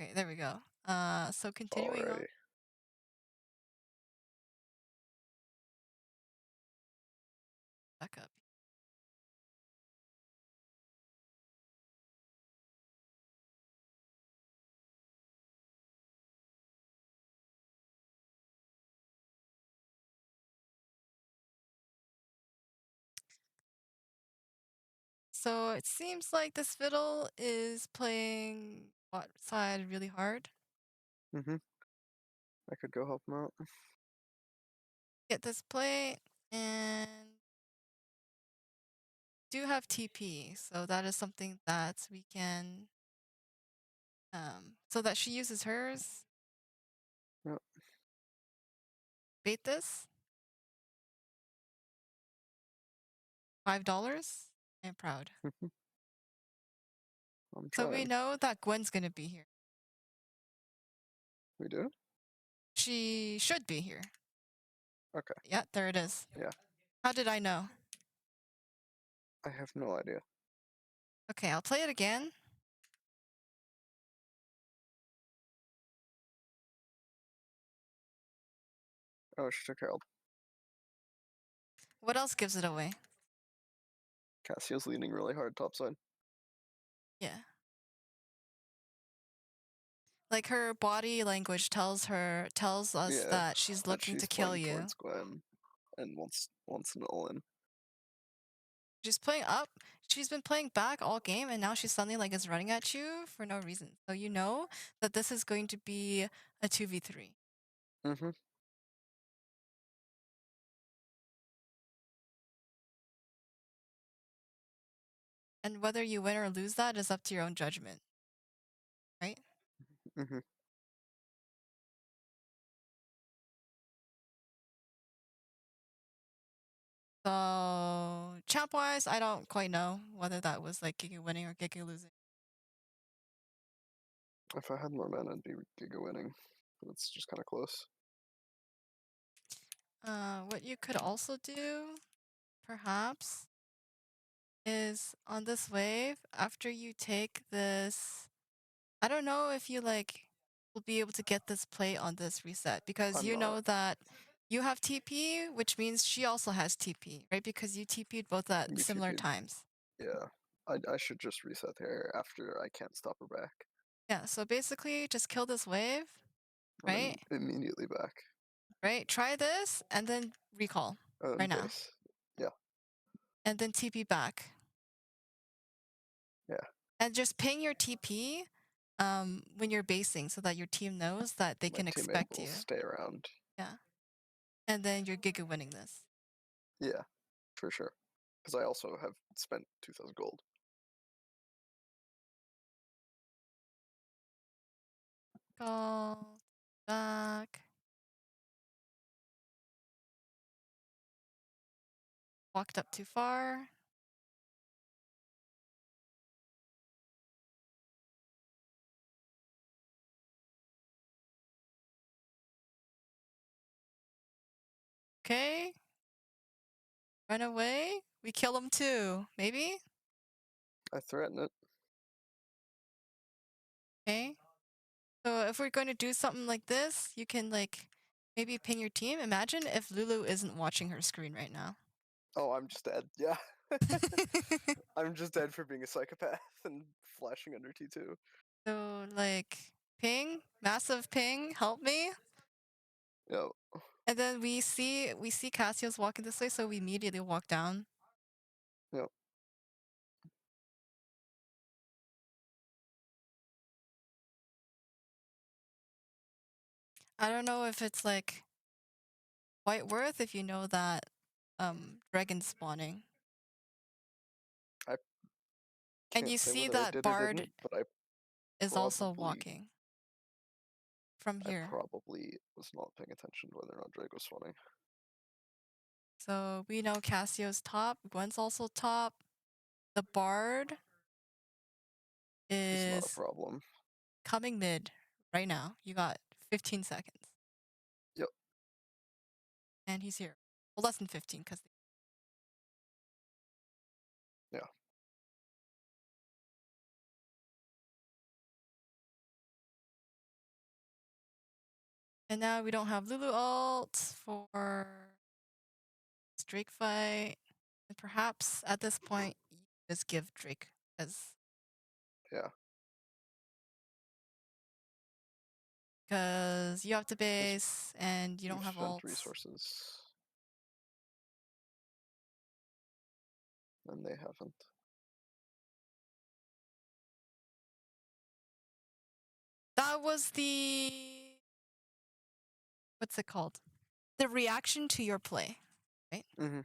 Okay, there we go. So continuing on. Alrighty. Back up. So it seems like this fiddle is playing what side really hard. Mm-hmm. I could go help him out. Get this plate and do have TP, so that is something that we can so that she uses hers. Yep. Bait this. $5. I'm proud. I'm So we trying. know that Gwen's gonna be here. We do? She should be here. Okay. Yeah, there it is. Yeah. How did I know? I have no idea. Okay, I'll play it again. Oh, she took Harold. What else gives it away? Cassio's leaning really hard topside. Yeah. Like her body language tells us Yeah. that she's That looking to she's kill playing you. towards Gwen and wants an all-in. She's playing up. She's been playing back all game, and now she's suddenly like is running at you for no reason. So you know that this is going to be a 2v3. Mm-hmm. And whether you win or lose that is up to your own judgment, right? Mm-hmm. So champ wise, I don't quite know whether that was like Giga winning or Giga losing. If I had more mana, I'd be Giga winning. But it's just kind of close. What you could also do, perhaps, is on this wave, after you take this, I don't know if you like will be able to get this play on this reset because I'm you not. know that you have TP, which means she also has TP, right? Because you TP'd both at We similar TP'd. times. Yeah. I should just reset there after I can't stop her back. Yeah, so basically just kill this wave, And then right? immediately back. Right? Try this and then recall right And now. base. Yeah. And then TP back. Yeah. And just ping your TP when you're basing so that your team knows that they My can teammate expect will you. stay around. Yeah. And then you're Giga winning this. Yeah, for sure. Because I also have spent 2,000 gold. Call back. Walked up too far. Okay. Run away. We kill him too. Maybe? I threaten it. Okay. So if we're going to do something like this, you can like maybe ping your team. Imagine if Lulu isn't watching her screen right now. Oh, I'm just dead. Yeah. I'm just dead for being a psychopath and flashing under T2. So like ping, massive ping, help me. Yo. And then we see Cassio's walking this way, so we immediately walk down. Yo. I don't know if it's like quite worth if you know that dragon's spawning. I And can't you say see whether I that did or Bard didn't, but I is also probably walking from I here. probably was not paying attention to whether or not Drake was spawning. So we know Cassio's top, Gwen's also top. The Bard It's not a is problem. coming mid right now. You got 15 seconds. Yep. And he's here. Well, less than 15 because Yeah. And now we don't have Lulu ult for Drake fight. And perhaps at this point, you just give Drake as Yeah. because you have to Because base and you we've don't have spent ults. resources. And they haven't. That was the what's it called? The reaction to your play, right? Mm-hmm.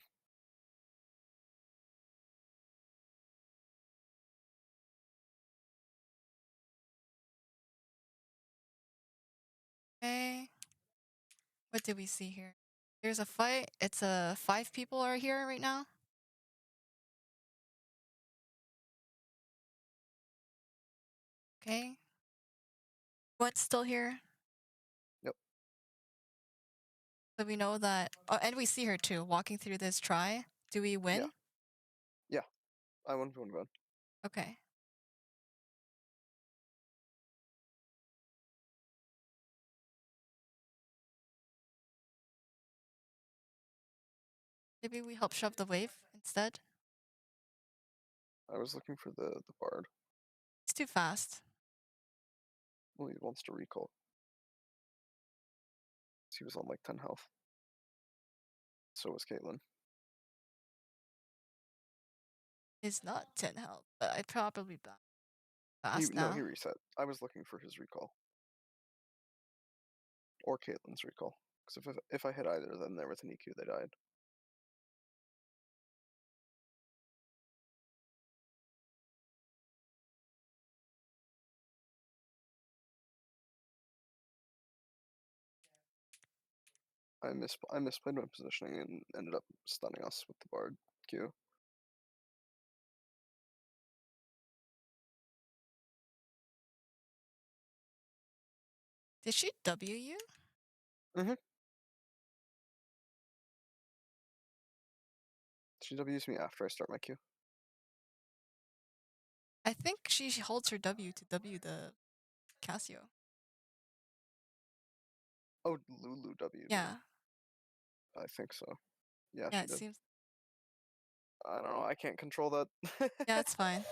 Okay. What did we see here? There's a fight. It's a 5 people are here right now. Okay. What's still here? Yep. So we know that. Oh, and we see her too walking through this try. Do we win? Yeah. I 1v1 gun. Okay. Maybe we help shove the wave instead. I was looking for the bard. It's too fast. Well, he wants to recall. He was on like 10 health. So was Caitlyn. It's not 10 health, but I'd probably be He fast no, he now. reset. I was looking for his recall. Or Caitlyn's recall. Because if I hit either of them there with an EQ, they died. I misplayed my positioning and ended up stunning us with the bard Q. Did she W you? Mm-hmm. She W's me after I start my Q. I think she holds her W to W the Casio. Oh, Lulu W'd me. Yeah. I think so. Yeah, Yeah, she it did. seems. I don't know. I can't control that. Yeah, it's fine.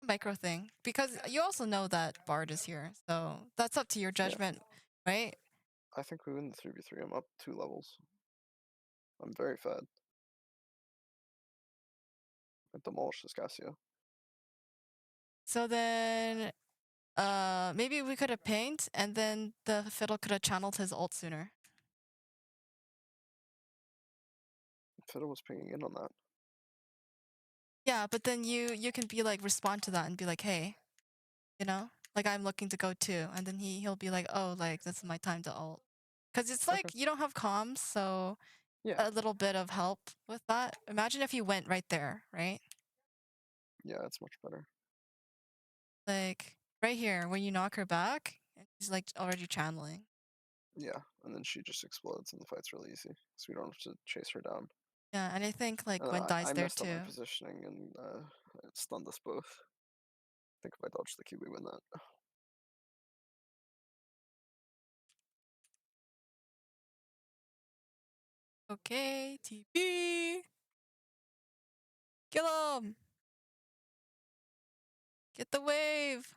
Micro thing. Because you also know that Bard is here, so that's up to your Yeah. judgment, right? I think we win the 3v3. I'm up 2 levels. I'm very fed. I demolished this Casio. So then maybe we could have pinged and then the fiddle could have channeled his ult sooner. Fiddle was pinging in on that. Yeah, but then you can be like respond to that and be like, hey, you know, like I'm looking to go too, and then he'll be like, oh, like this is my time to ult, because it's like Okay. you don't have comms, so Yeah. a little bit of help with that. Imagine if you went right there, right? Yeah, it's much better. Like right here when you knock her back, and she's like already channeling. Yeah, and then she just explodes and the fight's really easy. So we don't have to chase her down. Yeah, and I think like And Gwen dies I there messed up my too. positioning and stunned us both. I think if I dodge the Q, we win that. Okay, TP. Kill him. Get the wave.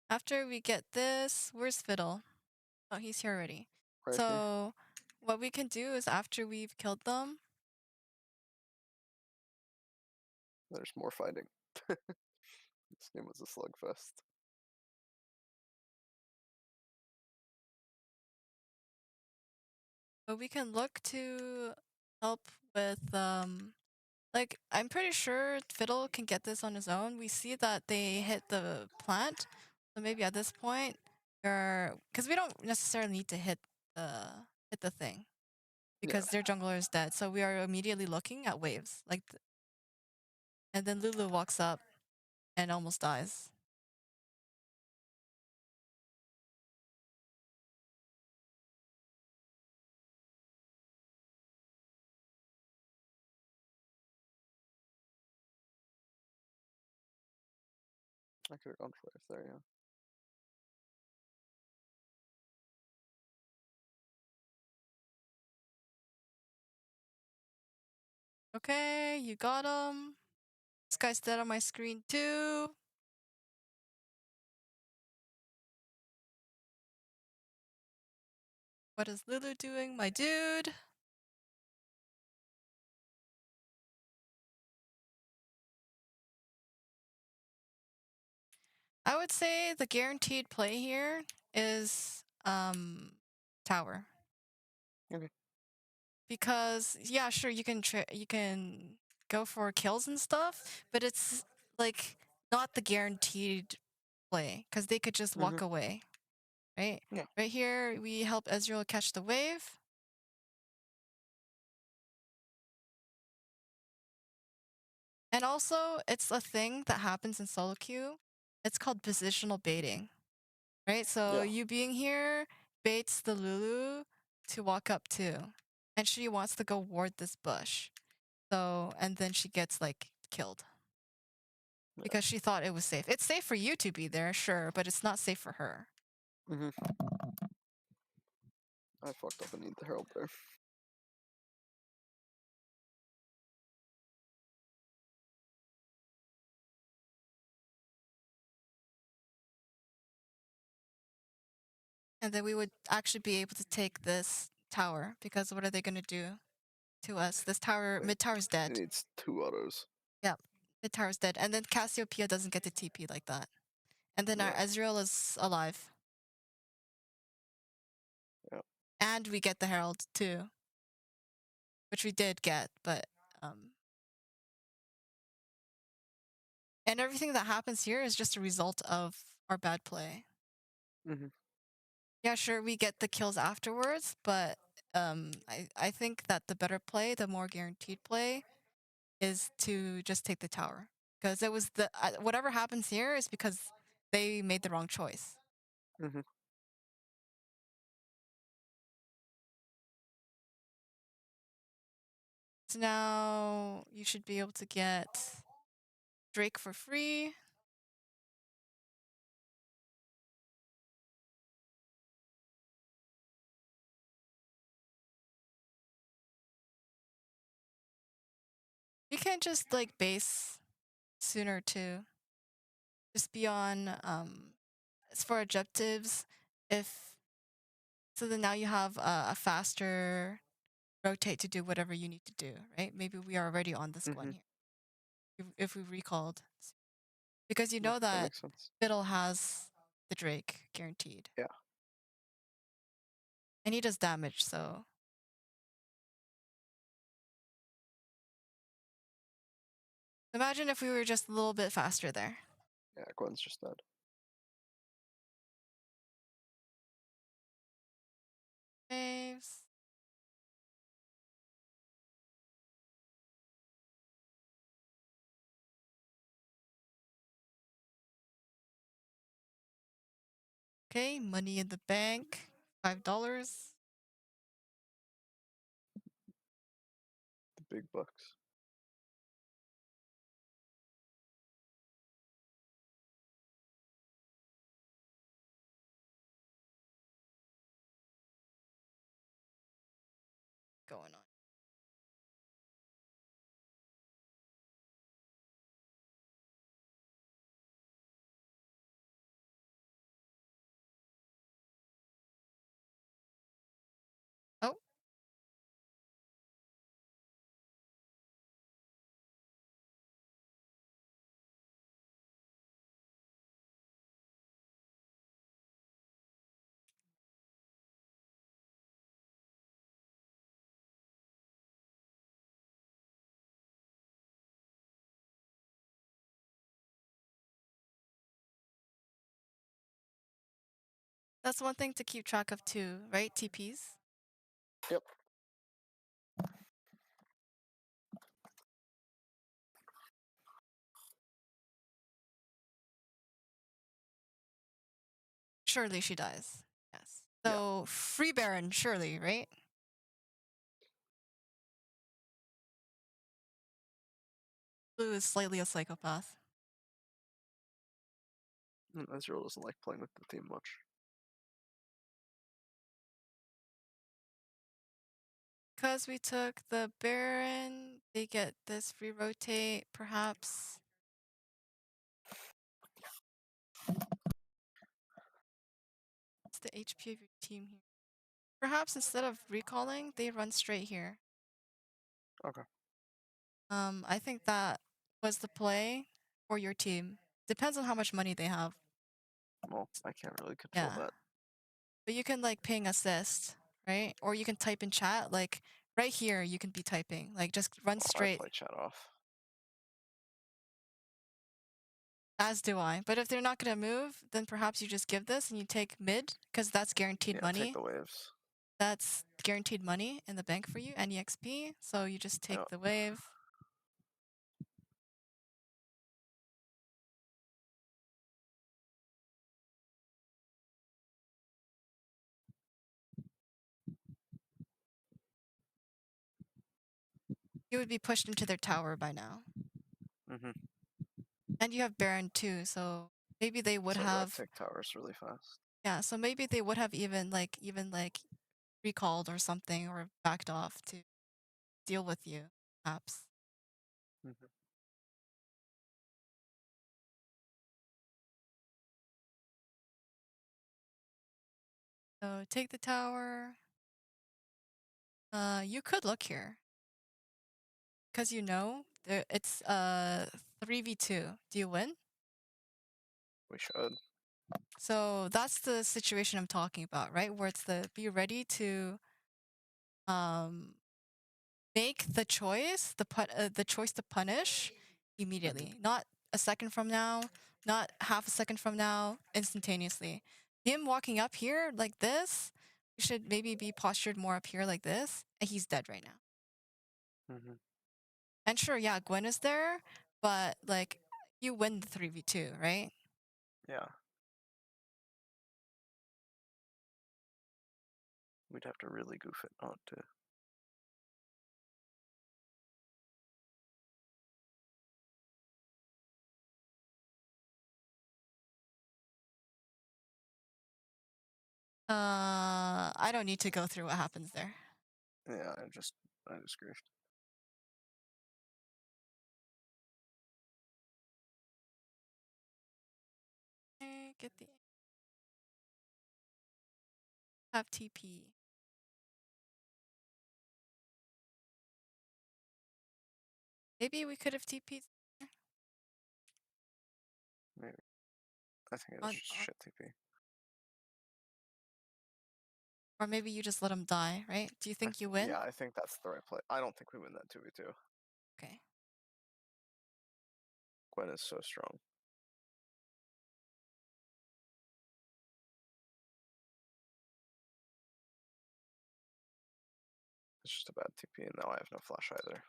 After we get this, where's Fiddle? Oh, he's here already. Right here. So what we can do is after we've killed them, There's more fighting. This game was a slugfest. but we can look to help with like I'm pretty sure Fiddle can get this on his own. We see that they hit the plant, so maybe at this point we're because we don't necessarily need to hit the thing Yeah. because their jungler is dead. So we are immediately looking at waves like, and then Lulu walks up and almost dies. I could have gone for it there, yeah. Okay, you got him. This guy's dead on my screen too. What is Lulu doing, my dude? I would say the guaranteed play here is tower. Okay. Because yeah, sure you can go for kills and stuff, but it's like not the guaranteed play because they could just Mm-hmm. walk away, right? Yeah. Right here we help Ezreal catch the wave. And also, it's a thing that happens in solo queue. It's called positional baiting, right? So Yeah. you being here baits the Lulu to walk up to, and she wants to go ward this bush. So, and then she gets like killed Yeah. because she thought it was safe. It's safe for you to be there, sure, but it's not safe for her. Mm-hmm. I fucked up and need the herald there. And then we would actually be able to take this tower because what are they going to do to us? This tower, mid tower's It dead. needs 2 autos. Yep, mid tower's dead. And then Cassiopeia doesn't get to TP like that. And then our Yeah. Ezreal is alive. Yeah. And we get the Herald too. Which we did get, but and everything that happens here is just a result of our bad play. Mm-hmm. Yeah, sure, we get the kills afterwards, but I think that the better play, the more guaranteed play, is to just take the tower because it was the whatever happens here is because they made the wrong choice. Mm-hmm. So now you should be able to get Drake for free. You can just like base sooner too. Just be on as for objectives, if so then now you have a faster rotate to do whatever you need to do, right? Maybe we are already on this one Mm-hmm. here if we recalled. Because you Yeah, know that that makes sense. Fiddle has the Drake guaranteed. Yeah. And he does damage, so imagine if we were just a little bit faster there. Yeah, Gwen's just dead. Waves. Okay, money in the bank. $5. The big bucks. Going on. Oh, that's one thing to keep track of too, right? TPs. Yep. Surely she dies. Yes. Yeah. So free Baron, surely, right? Blue is slightly a psychopath. Ezreal doesn't like playing with the team much. Because we took the Baron, they get this free rotate, perhaps. What's the HP of your team here? Perhaps instead of recalling, they run straight here. Okay. I think that was the play for your team. Depends on how much money they have. Well, I can't really control Yeah. that. But you can like ping assist, right? Or you can type in chat, like right here you can be typing. Like just run Well, I straight. play chat off. As do I. But if they're not gonna move, then perhaps you just give this and you take mid, because that's guaranteed Yeah, take money. the waves. That's guaranteed money in the bank for you, and EXP. So you just take Yeah. the wave. You would be pushed into their tower by now. Mhm. And you have Baron too, so maybe they would So I have, take towers really fast. yeah, so maybe they would have even like recalled or something or backed off to deal with you, perhaps. Mhm. So take the tower. You could look here. Because you know it's 3v2. Do you win? We should. So that's the situation I'm talking about, right? Where it's the be ready to um make the choice, the choice to punish immediately, not a second from now, not half a second from now, instantaneously. Him walking up here like this, you should maybe be postured more up here like this, and he's dead right now. Mhm. And sure, yeah, Gwen is there, but like you win the 3v2, right? Yeah. We'd have to really goof it not to. I don't need to go through what happens there. Yeah, I just griefed. Okay, get the have TP. Maybe we could have TP'd Maybe. I think it was on, just on, shit TP. or maybe you just let him die, right? Do you think you win? Yeah, I think that's the right play. I don't think we win that 2v2. Okay. Gwen is so strong. It's just a bad TP, and now I have no flash either.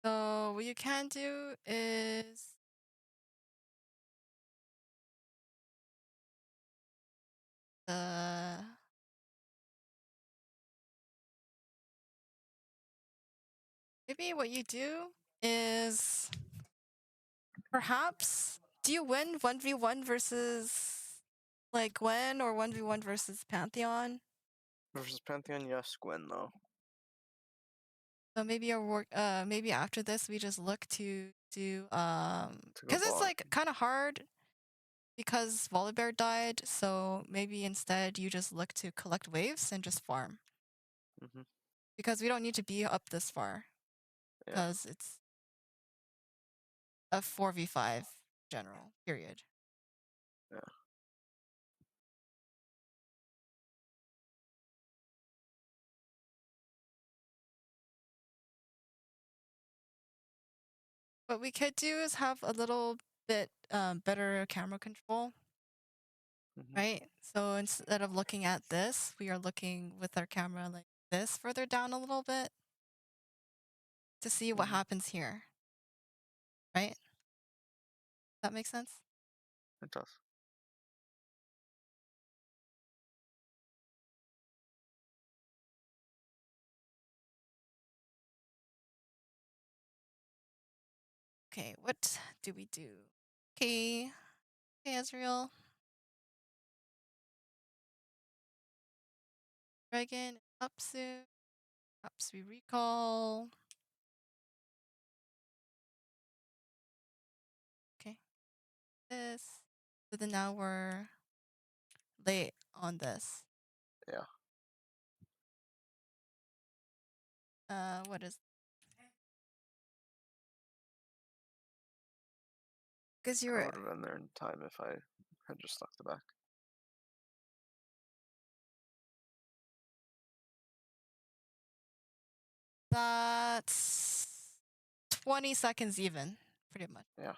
So what you can do is uh maybe what you do is perhaps do you win 1v1 versus like Gwen or 1v1 versus Pantheon? Versus Pantheon, yes. Gwen, though. So maybe maybe after this we just look to do To go because it's bot. like kind of hard because Volibear died, so maybe instead you just look to collect waves and just farm. Mhm. Because we don't need to be up this far. Yeah. Because it's a 4v5 general, period. Yeah. What we could do is have a little bit better camera control, Mhm. right? So instead of looking at this, we are looking with our camera like this further down a little bit to see what Mhm. happens here, right? That makes sense? It does. Okay, what do we do? Okay. Okay, Ezreal. Dragon up soon. Perhaps we recall. Okay. This. So then now we're late on this. Yeah. What is? Because you I were would have been there in time if I had just stuck the back. that's 20 seconds even, pretty much. Yeah.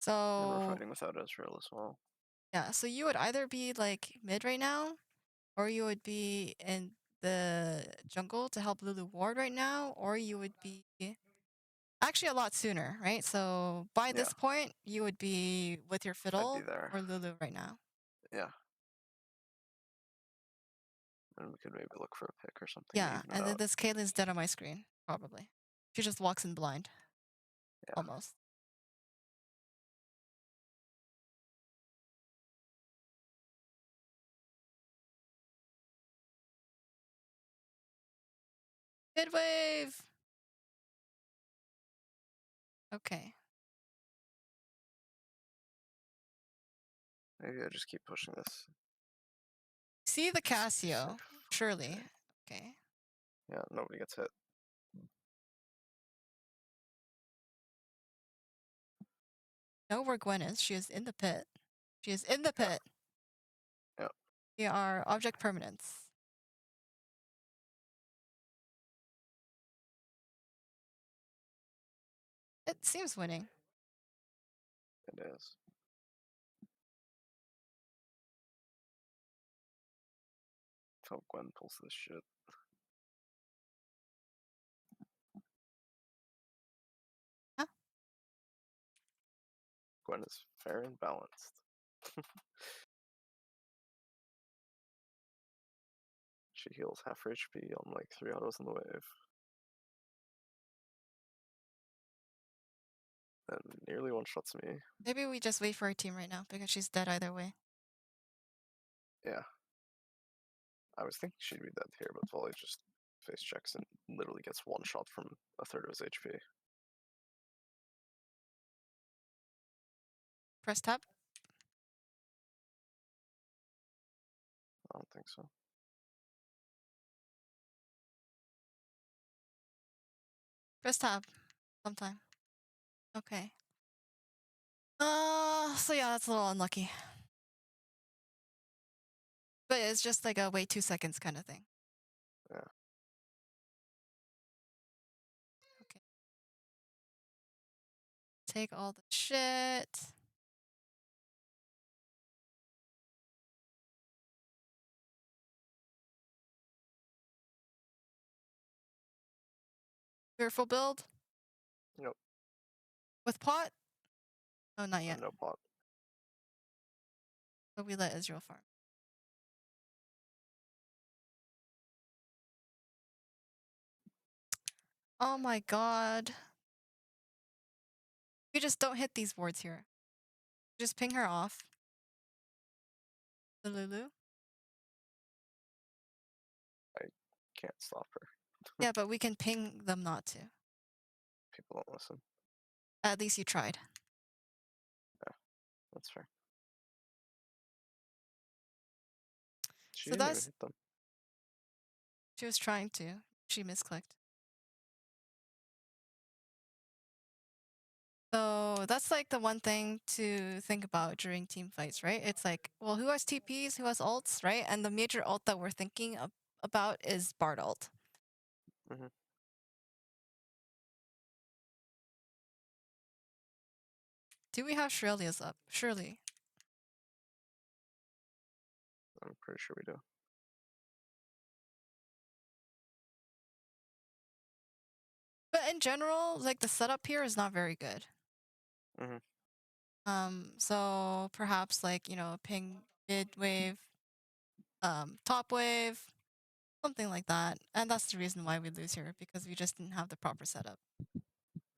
And we're So fighting without Ezreal as well. yeah, so you would either be like mid right now, or you would be in the jungle to help Lulu ward right now, or you would be actually a lot sooner, right? So by Yeah. this point, you would be with your I'd be fiddle there. or Lulu right now. Yeah. And we could maybe look for a pick or something to Yeah, even it and then out. this Caitlyn's dead on my screen, probably. She just walks in blind, Yeah. almost. Mid wave! Okay. Maybe I just keep pushing this. See the Cassio, Safe. surely. Okay. Okay. Yeah, nobody gets hit. Know where Gwen is. She is in the pit. She is in the Yeah. pit. Yeah. We are object permanents. It seems winning. It is. Hope Gwen pulls this shit. Huh? Gwen is fair and balanced. She heals half her HP on like 3 autos in the wave. And nearly one-shots me. Maybe we just wait for our team right now because she's dead either way. Yeah. I was thinking she'd be dead here, but Volley just face checks and literally gets one shot from a third of his HP. Press tab. I don't think so. Press tab. Sometime. Okay. So yeah, that's a little unlucky. But it's just like a wait 2 seconds kind of thing. Yeah. Okay. Take all the shit. Fearful build? Nope. With pot? Oh, not yet. No pot. But we let Israel farm. Oh my god. We just don't hit these wards here. Just ping her off. The Lulu? I can't stop her. Yeah, but we can ping them not to. People don't listen. At least you tried. Yeah, that's fair. She So didn't even that's... hit them. She was trying to. She misclicked. So that's like the one thing to think about during team fights, right? It's like, well, who has TPs, who has ults, right? And the major ult that we're thinking about is Bard ult. Mhm. Do we have Shirley's up? Surely. I'm pretty sure we do. But in general, like the setup here is not very good. Mhm. So perhaps like, you know, ping mid wave, top wave, Something like that. And that's the reason why we lose here, because we just didn't have the proper setup.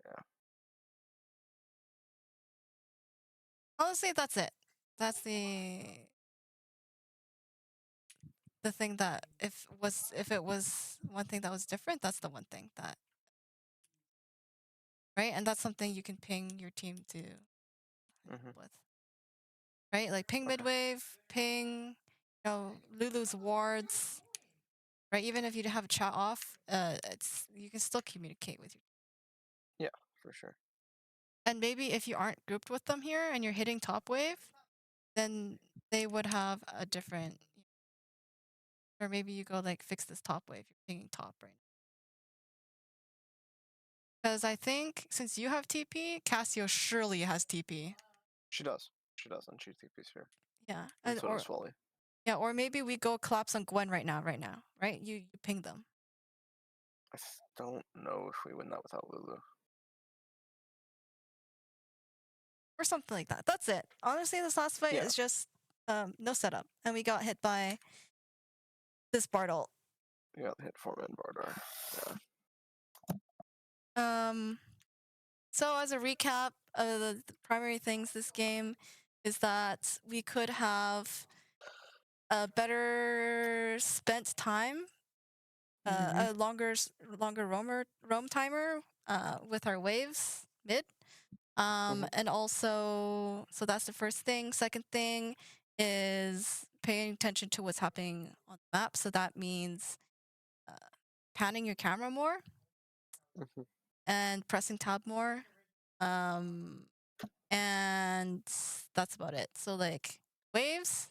Yeah. Honestly, that's it. That's the thing that if it was one thing that was different, that's the one thing that, right? And that's something you can ping your team to Mhm. with. Right? Like ping Okay. midwave, ping, Lulu's wards, right? Even if you have a chat off, it's you can still communicate with you. Yeah, for sure. And maybe if you aren't grouped with them here and you're hitting top wave, then they would have a different, or maybe you go like fix this top wave. You're pinging top right now. Because I think since you have TP, Cassio surely has TP. She does. She does, and she TP's here. Yeah, And and so does Volley. yeah, or maybe we go collapse on Gwen right now, right? You ping them. I don't know if we win that without Lulu. Or something like that. That's it. Honestly, this last fight Yeah. is just no setup, and we got hit by this Bartle. Yeah, hit 4-man Bardar. Yeah. So as a recap, the primary things this game is that we could have a better spent time, a longer roam timer with our waves mid. And also, so that's the first thing. Second thing is paying attention to what's happening on the map. So that means uh, panning your camera more Mhm. and pressing tab more. And that's about it. So like waves.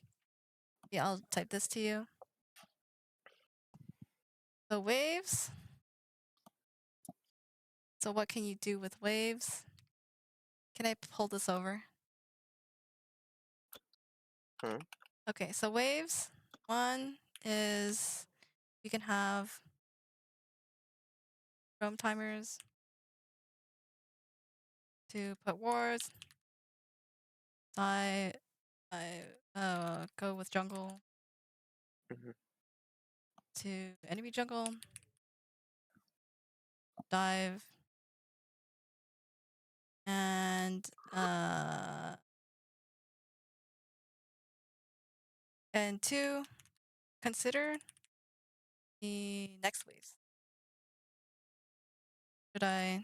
Yeah, I'll type this to you. So waves. So what can you do with waves? Can I pull this over? Okay. Okay, so waves. One is you can have roam timers to put wards. I go with jungle Mhm. to enemy jungle. Dive. And two, consider the next waves. Should I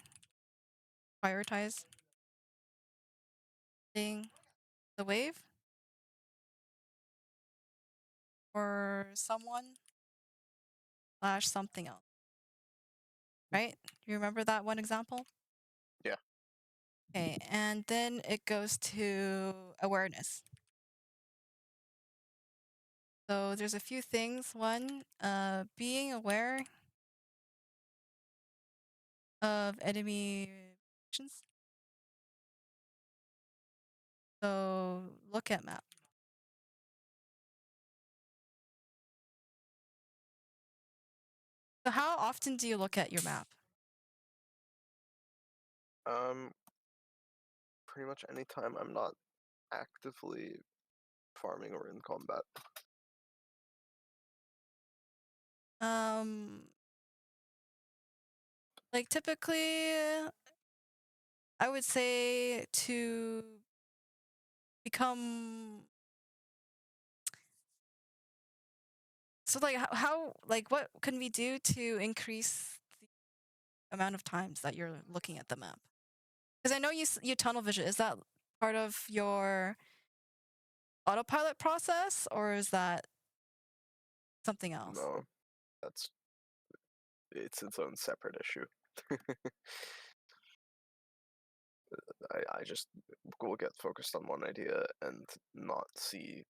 prioritize being the wave or someone slash something else? Right? You remember that one example? Yeah. Okay, and then it goes to awareness. So there's a few things. One, being aware of enemy actions. So look at map. So how often do you look at your map? Pretty much anytime I'm not actively farming or in combat. Like typically, I would say to become so like how like what can we do to increase the amount of times that you're looking at the map? Because I know you tunnel vision. Is that part of your autopilot process or is that something else? No, that's its own separate issue. I just will get focused on one idea and not see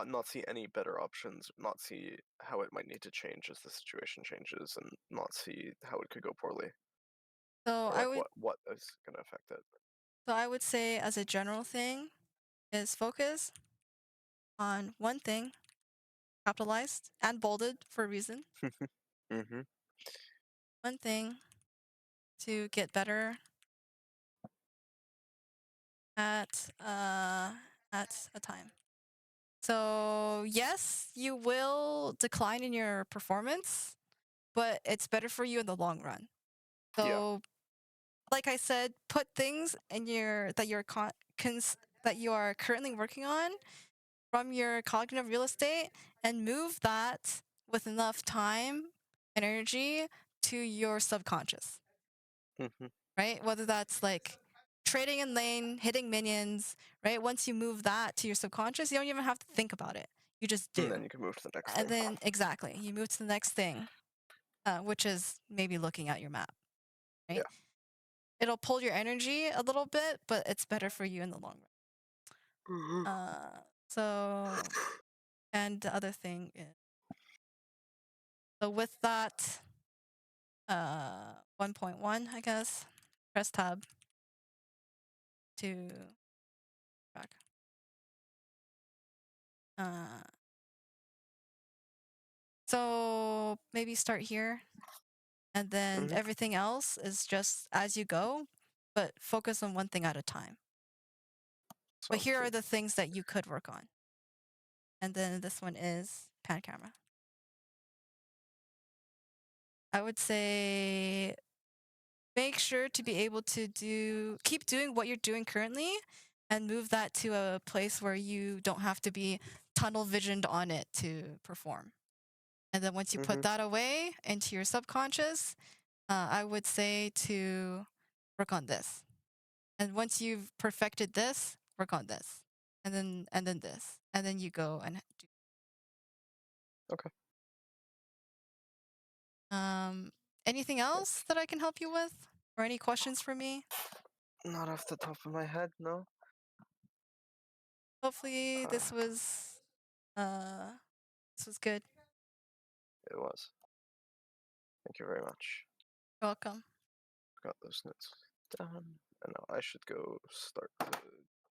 not see any better options, not see how it might need to change as the situation changes, and not see how it could go poorly So or I like would what is gonna affect it. so I would say as a general thing is focus on one thing, capitalized and bolded for a reason. Mm-hmm. One thing to get better at a time. So, yes, you will decline in your performance, but it's better for you in the long run. Yeah. So, like I said, put things in your that you are currently working on from your cognitive real estate and move that with enough time and energy to your subconscious, Hmm. right? Whether that's like trading in lane, hitting minions, right? Once you move that to your subconscious, you don't even have to think about it. You just And then do. you can move to the next And thing. then, exactly, you move to the next thing, which is maybe looking at your map, right? Yeah. It'll pull your energy a little bit, but it's better for you in the long Mhm. run. So, and the other thing is, so with that, 1.1, I guess, press tab to track. So maybe start here, and then Mhm. everything else is just as you go, but focus on one thing at a time. But Sounds here are good. the things that you could work on. And then this one is pan camera. I would say make sure to be able to keep doing what you're doing currently and move that to a place where you don't have to be tunnel visioned on it to perform. And then once you put Mhm. that away into your subconscious, I would say to work on this. And once you've perfected this, work on this. And then this. And then you go and do. Okay. Um anything else that I can help you with? Or any questions for me? Not off the top of my head, no. Hopefully Uh, uh this was good. it was. Thank you very much. You're welcome. Got those notes down, and now I should go start to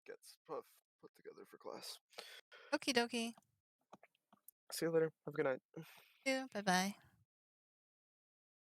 get stuff put together for class. Okie dokie. See you later. Have a good night. Bye bye.